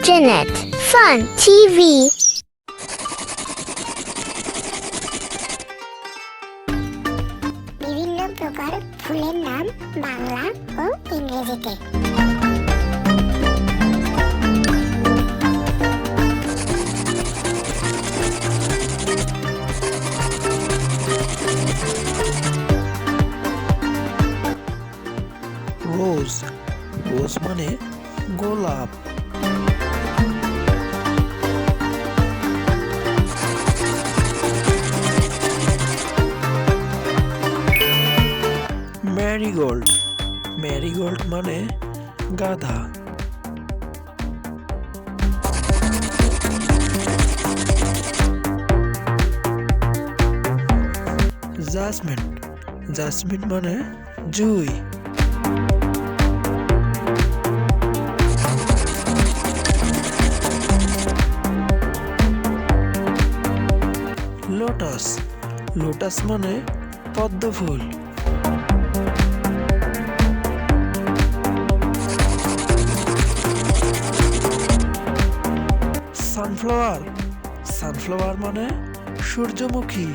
Jinnat Fun TV. বিভিন্ন প্রকার ফুলের নাম বাংলা ও ইংরেজিতে। রোজ রোজ মানে গোলাপ। ম্যারিগোল্ড ম্যারিগোল্ড মানে গাধা। জাসমিন জাসমিন মানে জুঁই। লোটাস লোটাস মানে পদ্ম ফুল। সানফ্লাওয়ার সানফ্লাওয়ার মানে সূর্যমুখী।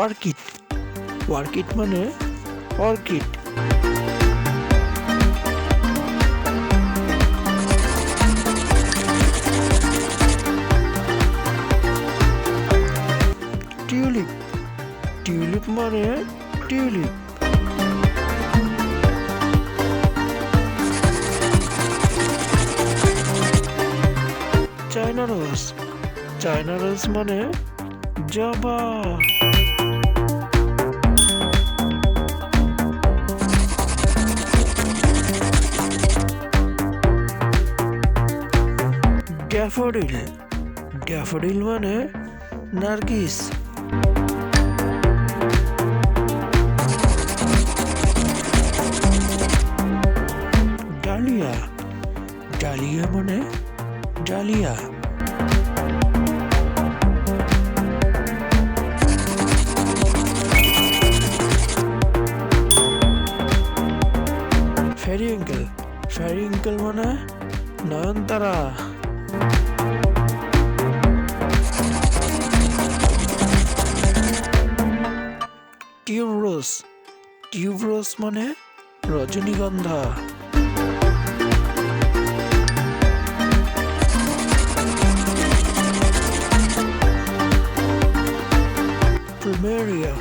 অর্কিড অর্কিড মানে অর্কিড। টিউলিপ টিউলিপ মানে tulip. China rose China rose মানে জবা। ড্যাফোডিল ড্যাফোডিল মানে নার্গিস। ডালিয়া ডালিয়া মানে ডালিয়া। ফেরিঙ্কেল ফেরিঙ্কেল মানে নয়নতারা। টিউবরোজ টিউবরোজ মানে রজনীগন্ধা। প্লুমেরিয়া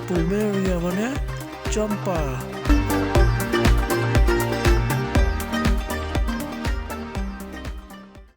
প্লুমেরিয়া মানে চম্পা।